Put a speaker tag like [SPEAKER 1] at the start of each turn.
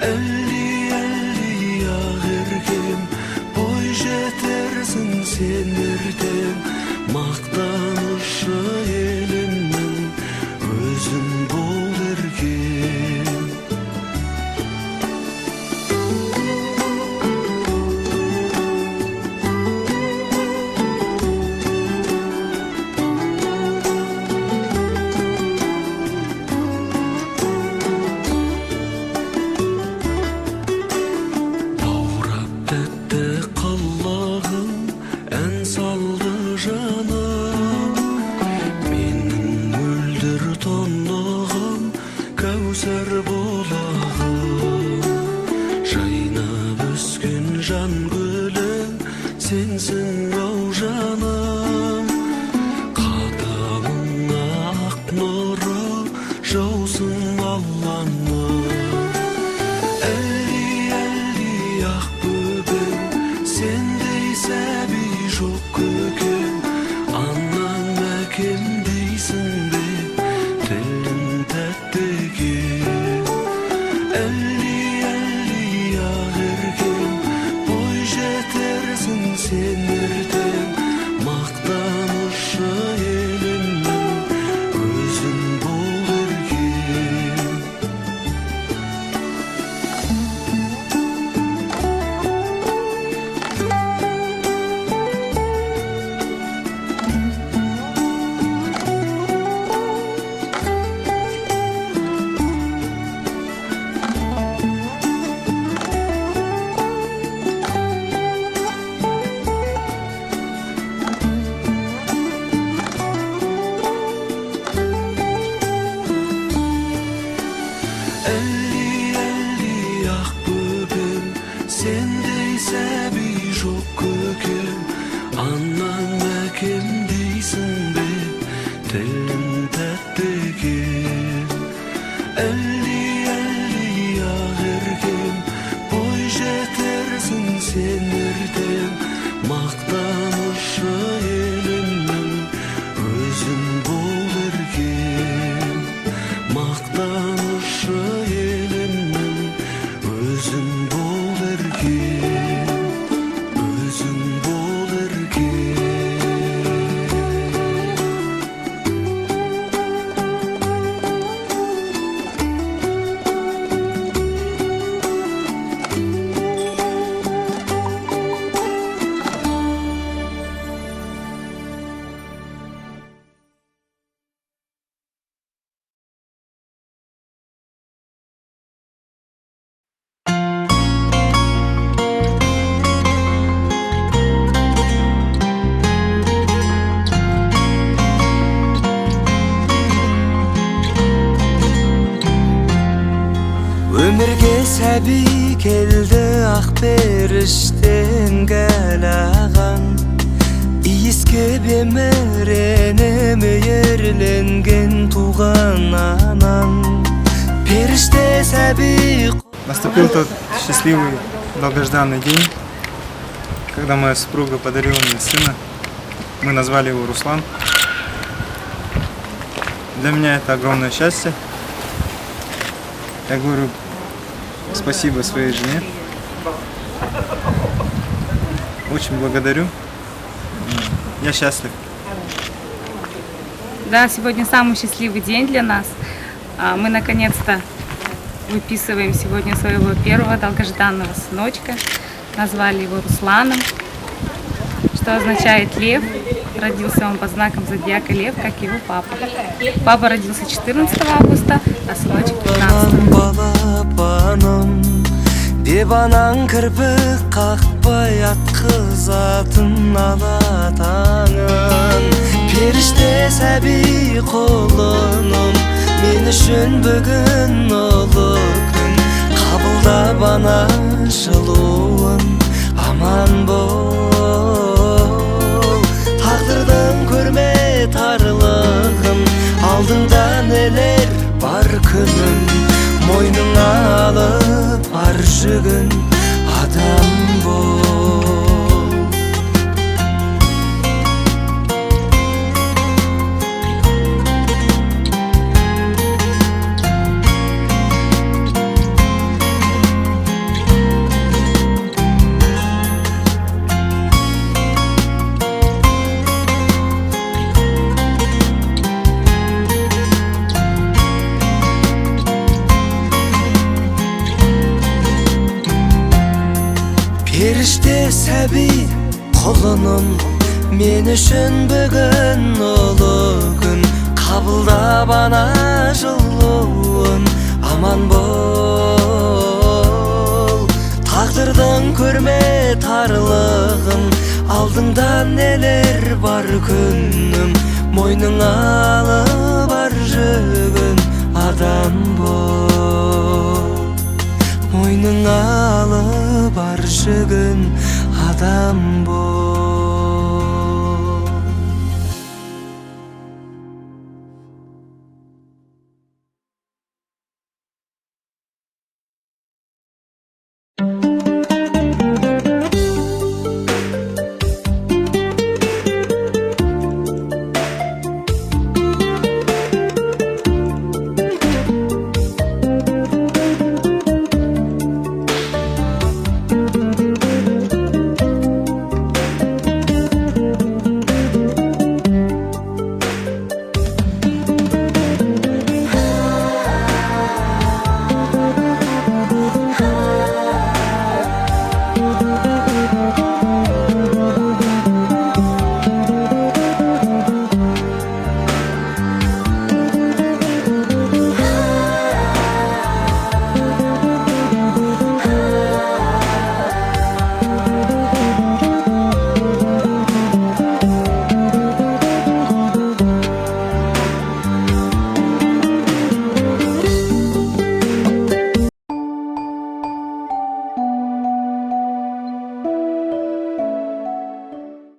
[SPEAKER 1] Elli ağırgim boy jetersin sen erdem maqtanışı elimnin özün bol ergim. Sensin o canım, kadamına ak nuru jausun Allah'ım. Elli ak böbüm, sendeyse bir çok köküm. Anan mekim deysin be, telin tettegim. Elli ak ergim, boy jetersin sen erdem maqtanışı elimnin özün bol ergim. Elli ak böbüm, sendeyse bir çok köküm. Anan mekim deysin be, telin tettegim. Elli ak ergim, boy jetersin sen erdem maqtanışı elimnin özün bol ergim. Maqtanışı elimnin özün bol ergim. Özün bol ergim.
[SPEAKER 2] Ömürge səbi keldi ақ періштен gəlağan. İyiske bemrenem yerlengen туған анан. Періште səbi.
[SPEAKER 3] Наступил тот счастливый, долгожданный день, когда моя супруга подарила мне сына. Мы назвали его Руслан. Для меня это огромное счастье. Я говорю спасибо своей жене. Очень благодарю. Я счастлив.
[SPEAKER 4] Да, сегодня самый счастливый день для нас. Мы наконец-то выписываем сегодня своего первого долгожданного сыночка. Назвали его Русланом, что означает лев. Родился он под знаком зодиака лев, как его папа. Папа родился 14 августа, а сыночек 15.
[SPEAKER 2] Бебанан кірпік қақпай атқызатын алатаңын. Періште сәби құлыным, мен үшін бүгін ұлы күн. Қабылда бана жылуын, аман бол. Тағдырдың көрме тарлығын, алдыңда нелер бар күнім. Мойныңа алып ар жүгін, адам бол. періште сәби құлыным, мен үшін бүгін ұлы күн. Қабылдап ана жылуын, аман бол. Тағдырдың көрме тарлығын, алдыңда нелер бар күнім. Мойның алып бар жүгін, адам бол. Мойның алып бар жүгін, адам бол.